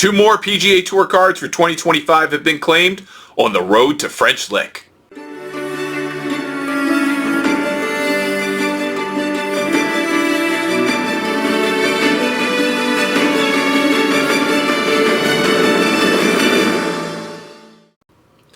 Two more PGA Tour cards for 2025 have been claimed on the road to French Lick.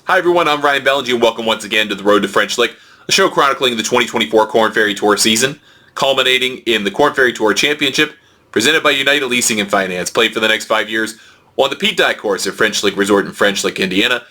Hi everyone, I'm Ryan Bellinger and welcome once again to the Road to French Lick, a show chronicling the 2024 Korn Ferry Tour season, culminating in the Korn Ferry Tour Championship, presented by United Leasing and Finance, played for the next 5 years on the Pete Dye course at French Lick Resort in French Lick, Indiana,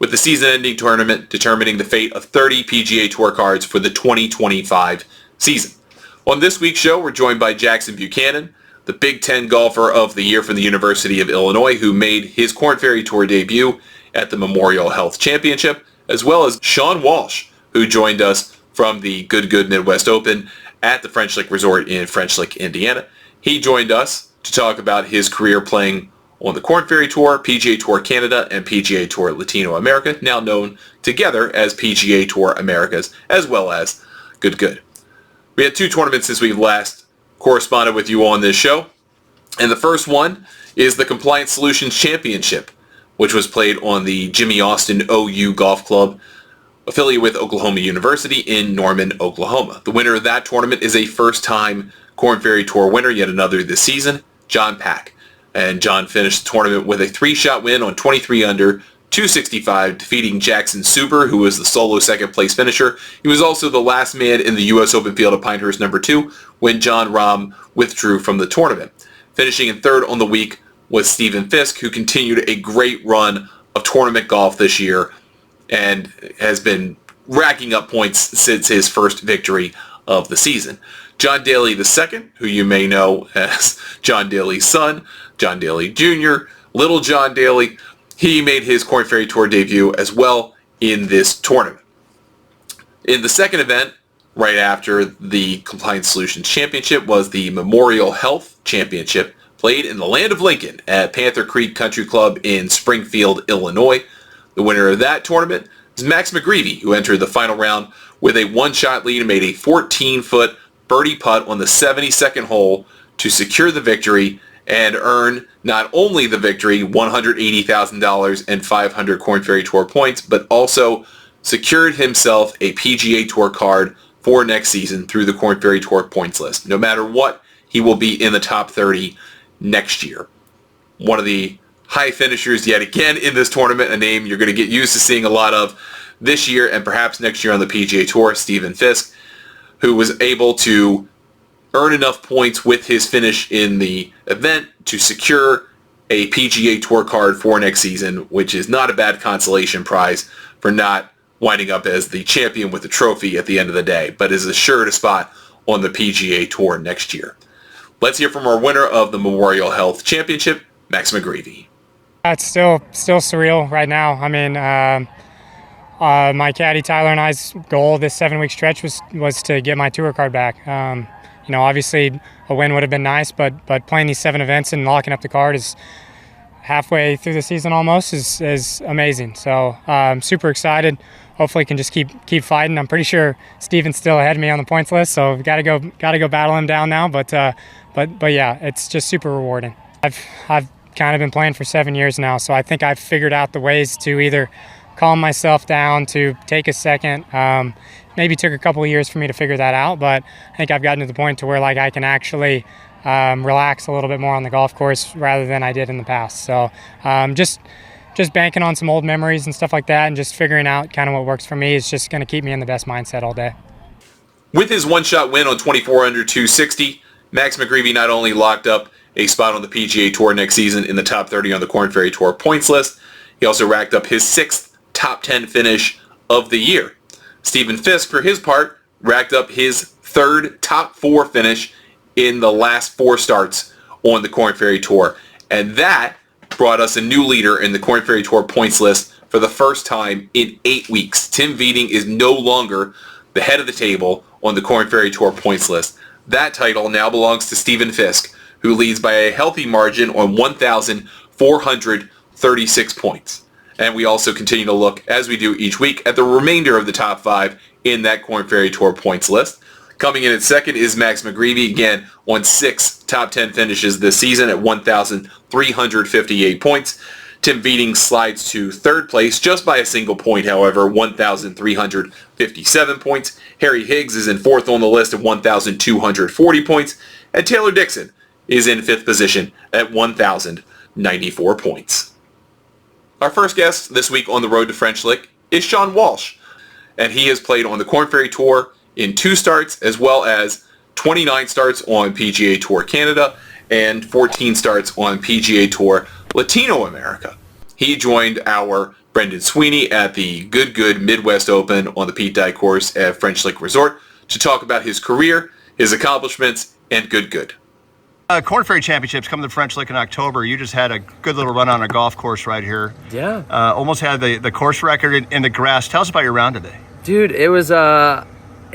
with the season-ending tournament determining the fate of 30 PGA Tour cards for the 2025 season. On this week's show, we're joined by Jackson Buchanan, the Big Ten Golfer of the Year from the University of Illinois, who made his Korn Ferry Tour debut at the Memorial Health Championship, as well as Sean Walsh, who joined us from the Good Midwest Open at the French Lick Resort in French Lick, Indiana. He joined us to talk about his career playing on the Korn Ferry Tour, PGA Tour Canada, and PGA Tour Latino America, now known together as PGA Tour Americas, as well as Good. We had two tournaments since we last corresponded with you on this show, and the first one is the Compliance Solutions Championship, which was played on the Jimmy Austin OU Golf Club, affiliate with Oklahoma University in Norman, Oklahoma. The winner of that tournament is a first-time Korn Ferry Tour winner, yet another this season, John Pack. And John finished the tournament with a 3-shot win on 23 under, 265, defeating Jackson Suber, who was the solo second-place finisher. He was also the last man in the U.S. Open field of Pinehurst No. 2 when Jon Rahm withdrew from the tournament. Finishing in third on the week was Stephen Fisk, who continued a great run of tournament golf this year and has been racking up points since his first victory of the season. John Daly II, who you may know as John Daly's son, John Daly Jr., Little John Daly, he made his Korn Ferry Tour debut as well in this tournament. In the second event, right after the Compliance Solutions Championship, was the Memorial Health Championship, played in the land of Lincoln at Panther Creek Country Club in Springfield, Illinois. The winner of that tournament is Max McGreevy, who entered the final round with a one-shot lead and made a 14-foot birdie putt on the 72nd hole to secure the victory and earn not only the victory, $180,000 and 500 Korn Ferry Tour points, but also secured himself a PGA Tour card for next season through the Korn Ferry Tour points list. No matter what, he will be in the top 30 next year. One of the high finishers yet again in this tournament, a name you're going to get used to seeing a lot of this year and perhaps next year on the PGA Tour, Stephen Fisk, who was able to earn enough points with his finish in the event to secure a PGA Tour card for next season, which is not a bad consolation prize for not winding up as the champion with the trophy at the end of the day, but is assured a spot on the PGA Tour next year. Let's hear from our winner of the Memorial Health Championship, Max McGreevy. It's still surreal right now. I mean, my caddy Tyler and I's goal this 7-week stretch was to get my tour card back. Obviously a win would have been nice, but playing these 7 events and locking up the card is halfway through the season almost is amazing. So I'm super excited. Hopefully can just keep fighting. I'm pretty sure Steven's still ahead of me on the points list, so got to go battle him down now. But yeah, it's just super rewarding. I've kind of been playing for 7 years now, so I think I've figured out the ways to either calm myself down, to take a second. Maybe took a couple of years for me to figure that out, but I think I've gotten to the point to where I can actually relax a little bit more on the golf course rather than I did in the past. So just banking on some old memories and stuff like that, and just figuring out kind of what works for me is just going to keep me in the best mindset all day. With his one-shot win on 24 under 260, Max McGreevy not only locked up a spot on the PGA Tour next season in the top 30 on the Korn Ferry Tour points list, he also racked up his 6th top 10 finish of the year. Stephen Fisk, for his part, racked up his 3rd top 4 finish in the last 4 starts on the Korn Ferry Tour. And that brought us a new leader in the Korn Ferry Tour points list for the first time in 8 weeks. Tim Vieding is no longer the head of the table on the Korn Ferry Tour points list. That title now belongs to Stephen Fisk, who leads by a healthy margin on 1,436 points. And we also continue to look, as we do each week, at the remainder of the top 5 in that Korn Ferry Tour points list. Coming in at second is Max McGreevy, again on 6 top 10 finishes this season at 1,358 points. Tim Beating slides to third place just by a single point, however, 1,357 points. Harry Higgs is in fourth on the list at 1,240 points. And Taylor Dixon is in fifth position at 1,094 points. Our first guest this week on the road to French Lick is Sean Walsh, and he has played on the Korn Ferry Tour in 2 starts, as well as 29 starts on PGA Tour Canada and 14 starts on PGA Tour Latino America. He joined our Brendan Sweeney at the Good Midwest Open on the Pete Dye course at French Lick Resort to talk about his career, his accomplishments, and good. Korn Ferry Championships coming to French Lick in October. You just had a good little run on a golf course right here. Yeah. Almost had the course record in the grass. Tell us about your round today. Dude, it was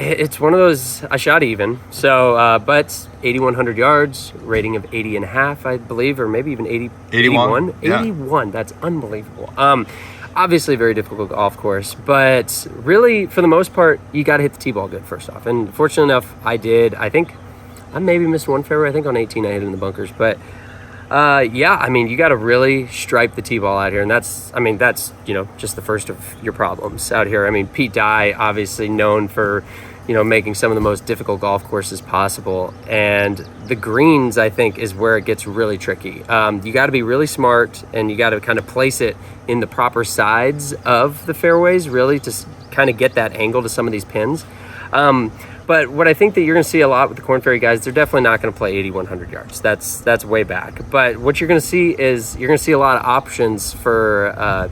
it's one of those, I shot even. So, but 8,100 yards, rating of 80.5, I believe, or maybe even 81. Yeah. 81, that's unbelievable. Obviously a very difficult golf course, but really, for the most part, you got to hit the tee ball good first off. And fortunate enough, I did. I think I maybe missed one fairway. I think on 18 I hit it in the bunkers. But, yeah, I mean, you got to really stripe the tee ball out here. And that's, just the first of your problems out here. I mean, Pete Dye, obviously known for, making some of the most difficult golf courses possible. And the greens, I think, is where it gets really tricky. You got to be really smart, and you got to kind of place it in the proper sides of the fairways, really, to kind of get that angle to some of these pins. But what I think that you're going to see a lot with the Korn Ferry guys, they're definitely not going to play 8,100 yards. That's way back. But what you're going to see is you're going to see a lot of options for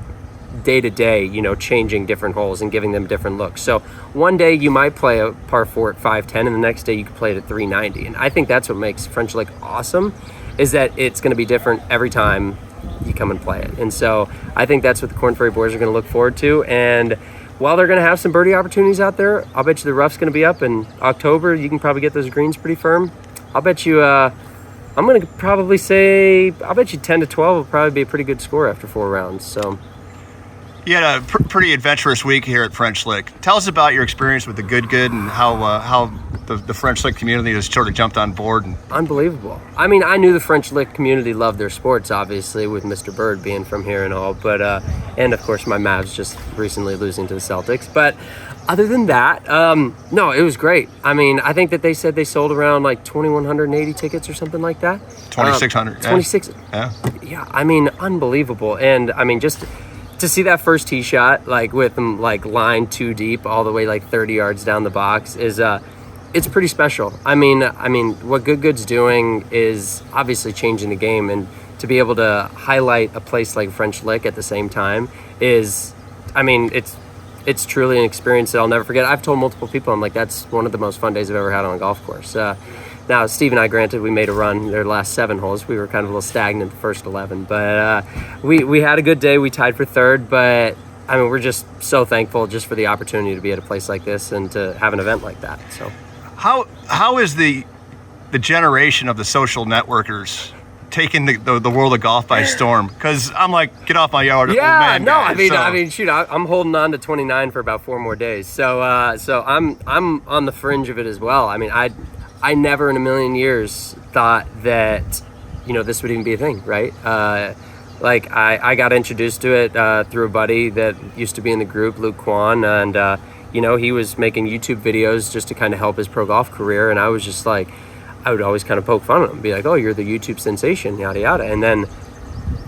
day to day, changing different holes and giving them different looks. So one day you might play a par 4 at 510, and the next day you can play it at 390. And I think that's what makes French Lick awesome, is that it's going to be different every time you come and play it. And so I think that's what the Korn Ferry boys are going to look forward to. And while they're going to have some birdie opportunities out there, I'll bet you the rough's going to be up in October. You can probably get those greens pretty firm. I'll bet you, I'm going to probably say, I'll bet you 10 to 12 will probably be a pretty good score after 4 rounds. So You had a pretty adventurous week here at French Lick. Tell us about your experience with the Good and how the French Lick community has sort of jumped on board. Unbelievable. I mean, I knew the French Lick community loved their sports, obviously, with Mr. Bird being from here and all, but and of course my Mavs just recently losing to the Celtics. But other than that, no, it was great. I mean, I think that they said they sold around like 2,180 tickets or something like that. 2,600. 26. Yeah. Yeah, I mean, unbelievable. And I mean, just to see that first tee shot, like with them like lined 2 deep all the way like 30 yards down the box is it's pretty special. I mean what Good's doing is obviously changing the game, and to be able to highlight a place like French Lick at the same time is, I mean, it's truly an experience that I'll never forget. I've told multiple people, I'm like, that's one of the most fun days I've ever had on a golf course. Now, Steve and I, granted, we made a run their last 7 holes. We were kind of a little stagnant the first 11, but we had a good day. We tied for 3rd, but I mean, we're just so thankful just for the opportunity to be at a place like this and to have an event like that. So, how is the generation of the social networkers taking the world of golf by storm? Because I'm like, get off my yard, yeah, old man, no, guys. I mean, shoot, I'm holding on to 29 for about 4 more days. So I'm on the fringe of it as well. I mean, I never in a million years thought that, this would even be a thing, right? Like I got introduced to it through a buddy that used to be in the group, Luke Kwan, and he was making YouTube videos just to kind of help his pro golf career, and I was just like, I would always kind of poke fun at him, be like, oh, you're the YouTube sensation, yada yada, and then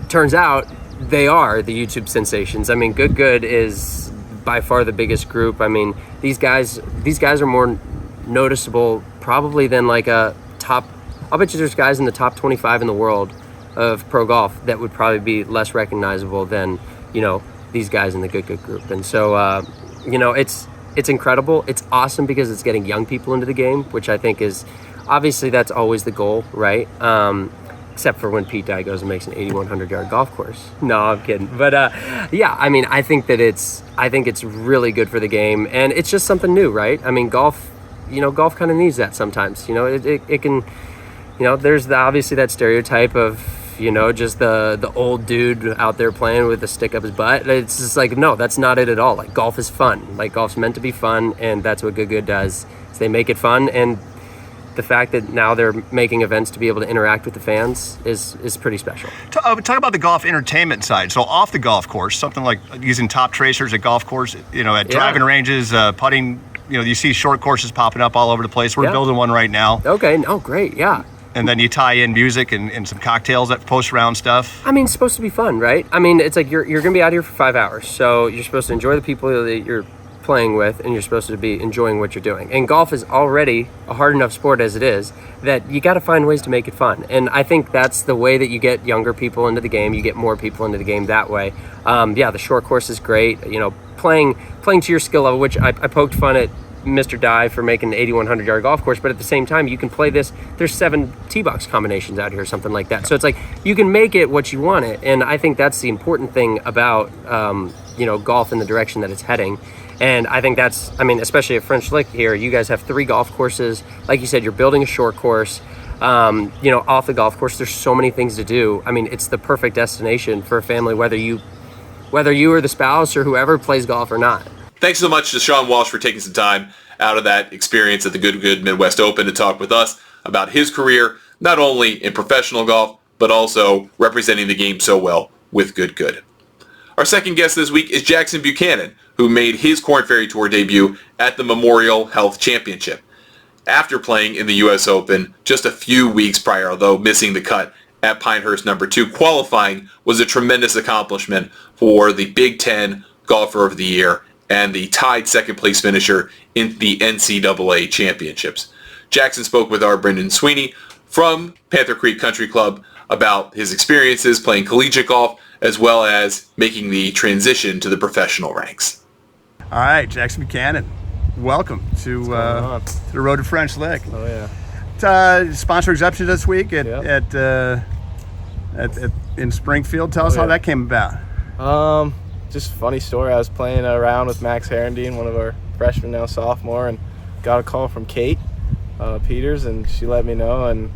turns out they are the YouTube sensations. I mean, Good is by far the biggest group. I mean, these guys are more noticeable probably than like a top, I'll bet you there's guys in the top 25 in the world of pro golf that would probably be less recognizable than these guys in the Good group. And so it's incredible. It's awesome because it's getting young people into the game, which I think is obviously that's always the goal, right? Except for when Pete Dye goes and makes an 8,100 yard golf course. No, I'm kidding. But yeah, I mean, I think it's really good for the game, and it's just something new, right? I mean, golf kind of needs that sometimes. It can, there's obviously that stereotype of, just the old dude out there playing with a stick up his butt. It's just like, no, that's not it at all. Like, golf is fun. Like, golf's meant to be fun, and that's what Good does. Is they make it fun, and the fact that now they're making events to be able to interact with the fans is pretty special. Talk about the golf entertainment side. So off the golf course, something like using top tracers at golf course, at driving ranges, putting, you see short courses popping up all over the place. We're building one right now. Okay, oh, great, yeah. And then you tie in music and some cocktails, that post-round stuff. I mean, it's supposed to be fun, right? I mean, it's like you're going to be out here for 5 hours, so you're supposed to enjoy the people that you're playing with, and you're supposed to be enjoying what you're doing. And golf is already a hard enough sport as it is that you got to find ways to make it fun. And I think that's the way that you get younger people into the game. You get more people into the game that way. The short course is great. Playing to your skill level, which I poked fun at Mr. Dive for making an 8,100 yard golf course, but at the same time, you can play this. There's 7 tee box combinations out here, something like that. So it's like you can make it what you want it, and I think that's the important thing about golf in the direction that it's heading. And I think that's, especially at French Lick here, you guys have 3 golf courses. Like you said, you're building a short course. Off the golf course, there's so many things to do. It's the perfect destination for a family, whether you or the spouse or whoever plays golf or not. Thanks so much to Sean Walsh for taking some time out of that experience at the Good Midwest Open to talk with us about his career, not only in professional golf, but also representing the game so well with Good. Our second guest this week is Jackson Buchanan, who made his Korn Ferry Tour debut at the Memorial Health Championship. After playing in the U.S. Open just a few weeks prior, although missing the cut at Pinehurst No. 2, qualifying was a tremendous accomplishment for the Big Ten Golfer of the Year and the tied second place finisher in the NCAA championships. Jackson spoke with our Brendan Sweeney from Panther Creek Country Club about his experiences playing collegiate golf, as well as making the transition to the professional ranks. All right, Jackson Buchanan, welcome to the Road to French Lick. Oh yeah. Sponsor exemption this week at in Springfield. Tell us how that came about. Just a funny story. I was playing around with Max Herendeen, one of our freshmen, now sophomore, and got a call from Kate Peters, and she let me know, and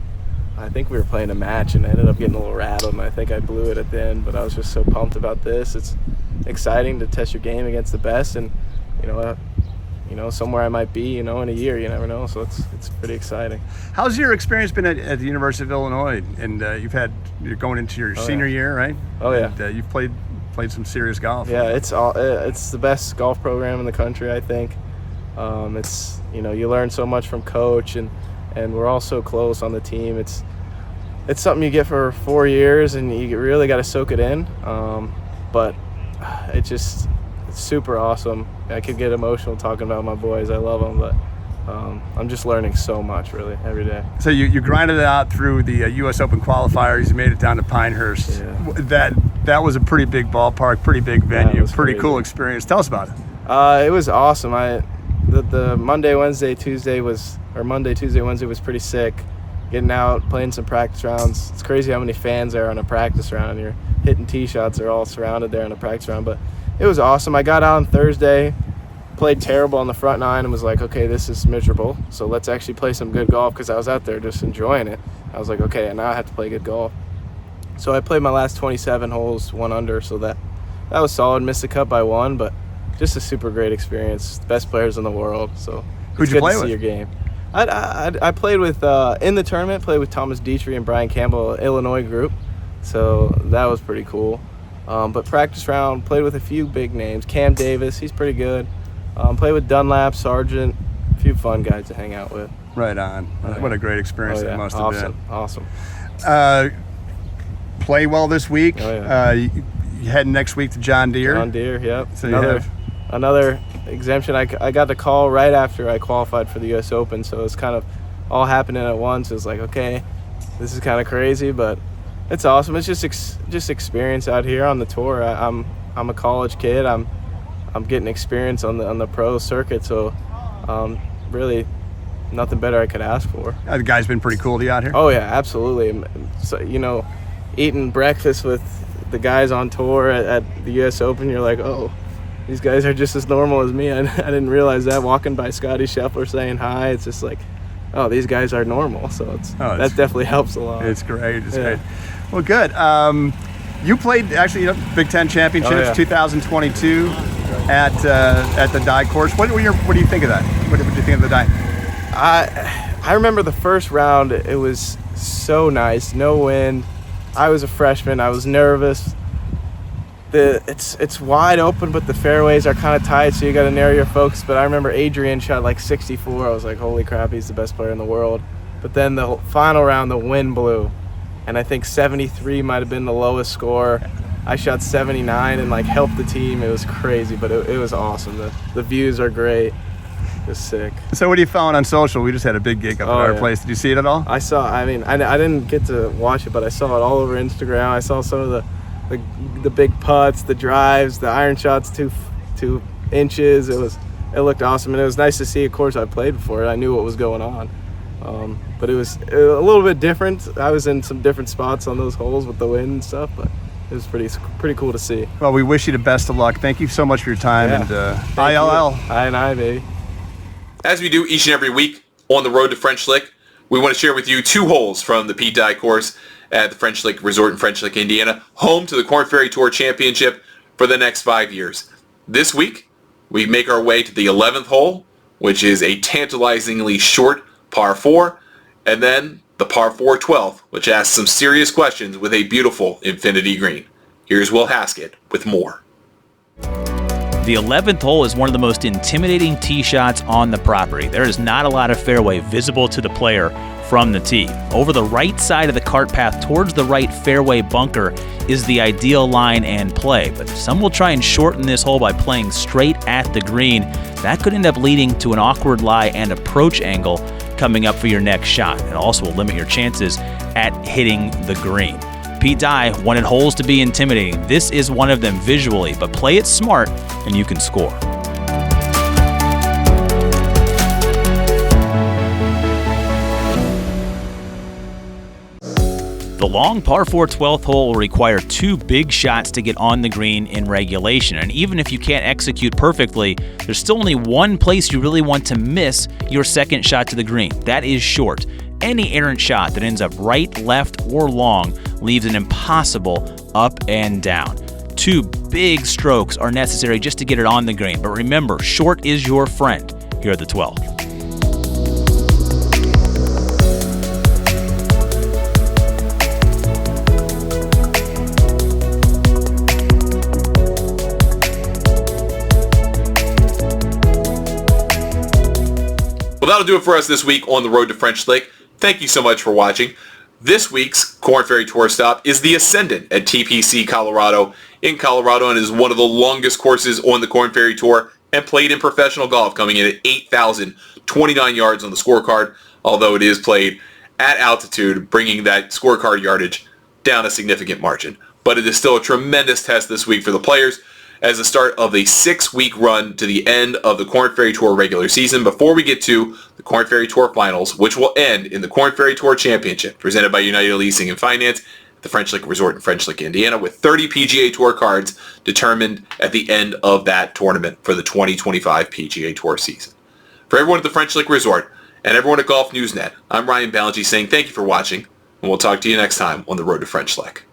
I think we were playing a match, and I ended up getting a little rattled, and I think I blew it at the end, but I was just so pumped about this. It's exciting to test your game against the best, and somewhere I might be, in a year, you never know, so it's pretty exciting. How's your experience been at the University of Illinois? And you're going into your senior year, right? Oh yeah. And, you've played some serious golf. Yeah, it's the best golf program in the country, I think. It's you learn so much from coach, and we're all so close on the team. It's something you get for 4 years, and you really got to soak it in. But it's super awesome. I could get emotional talking about my boys. I love them, but I'm just learning so much, really, every day. So you grinded it out through the U.S. Open qualifiers. You made it down to Pinehurst. Yeah. That was a pretty big ballpark, pretty big venue, pretty crazy. Cool experience. Tell us about it. It was awesome. The Monday, Tuesday was pretty sick. Getting out, playing some practice rounds. It's crazy how many fans there are on a practice round. You're hitting tee shots. They're all surrounded there on a practice round. But it was awesome. I got out on Thursday, played terrible on the front nine, and was like, okay, this is miserable. So let's actually play some good golf, because I was out there just enjoying it. I was like, okay, now I have to play good golf. So I played my last 27 holes, 1 under, so that was solid. Missed the cut by 1, but just a super great experience. Best players in the world, so who'd you play with? See your game. I played with in the tournament. Played with Thomas Dietrich and Brian Campbell, Illinois group, so that was pretty cool. But practice round, played with a few big names. Cam Davis, he's pretty good. Played with Dunlap, Sargent, a few fun guys to hang out with. Right on. What a great experience that must have been. Awesome. Play well this week. Oh, yeah. You heading next week to John Deere. John Deere, yep. So another exemption. I got the call right after I qualified for the U.S. Open, so it's kind of all happening at once. It's like, okay, this is kind of crazy, but it's awesome. It's just experience out here on the tour. I'm a college kid. I'm getting experience on the pro circuit, so really nothing better I could ask for. The guy's been pretty cool to you out here. Oh yeah, absolutely. So eating breakfast with the guys on tour at the U.S. Open, you're like, oh, these guys are just as normal as me. I didn't realize that. Walking by Scotty Scheffler saying hi, it's just like, oh, these guys are normal. So that definitely helps a lot. It's great. It's great. Well, good. You played actually Big Ten Championships 2022 at the Dye course. What do you think of that? What do you think of the Dye? I remember the first round. It was so nice. No wind. I was a freshman. I was nervous. It's wide open, but the fairways are kind of tight, so you got to narrow your focus. But I remember Adrian shot like 64. I was like, holy crap, he's the best player in the world. But then the final round, the wind blew, and I think 73 might have been the lowest score. I shot 79 and like helped the team. It was crazy, but it was awesome. The views are great. It was sick. So what are you following on social? We just had a big gig up at our place. Did you see it at all? I saw. I mean, I didn't get to watch it, but I saw it all over Instagram. I saw some of the big putts, the drives, the iron shots, two inches. It looked awesome, and it was nice to see a course I played before. I knew what was going on, but it was a little bit different. I was in some different spots on those holes with the wind and stuff, but it was pretty cool to see. Well, we wish you the best of luck. Thank you so much for your time, and ILL. I, baby. As we do each and every week on the road to French Lick, we want to share with you 2 holes from the Pete Dye course at the French Lick Resort in French Lick, Indiana, home to the Korn Ferry Tour Championship for the next 5 years. This week, we make our way to the 11th hole, which is a tantalizingly short par 4, and then the par 4 12th, which asks some serious questions with a beautiful infinity green. Here's Will Haskett with more. The 11th hole is one of the most intimidating tee shots on the property. There is not a lot of fairway visible to the player from the tee. Over the right side of the cart path towards the right fairway bunker is the ideal line and play, but some will try and shorten this hole by playing straight at the green. That could end up leading to an awkward lie and approach angle coming up for your next shot. It also will limit your chances at hitting the green. Pete Dye wanted holes to be intimidating. This is one of them visually, but play it smart and you can score. The long par 4 12th hole will require 2 big shots to get on the green in regulation, and even if you can't execute perfectly, there's still only one place you really want to miss your second shot to the green. That is short. Any errant shot that ends up right, left, or long leaves an impossible up and down. 2 big strokes are necessary just to get it on the green, but remember, short is your friend here at the 12th. Well, that'll do it for us this week on the road to French Lick. Thank you so much for watching. This week's Korn Ferry Tour stop is the Ascendant at TPC Colorado in Colorado, and is one of the longest courses on the Korn Ferry Tour and played in professional golf, coming in at 8,029 yards on the scorecard, although it is played at altitude, bringing that scorecard yardage down a significant margin. But it is still a tremendous test this week for the players as the start of a 6-week run to the end of the Korn Ferry Tour regular season before we get to the Korn Ferry Tour Finals, which will end in the Korn Ferry Tour Championship, presented by United Leasing and Finance at the French Lick Resort in French Lick, Indiana, with 30 PGA Tour cards determined at the end of that tournament for the 2025 PGA Tour season. For everyone at the French Lick Resort and everyone at Golf Newsnet, I'm Ryan Ballangy saying thank you for watching, and we'll talk to you next time on the road to French Lick.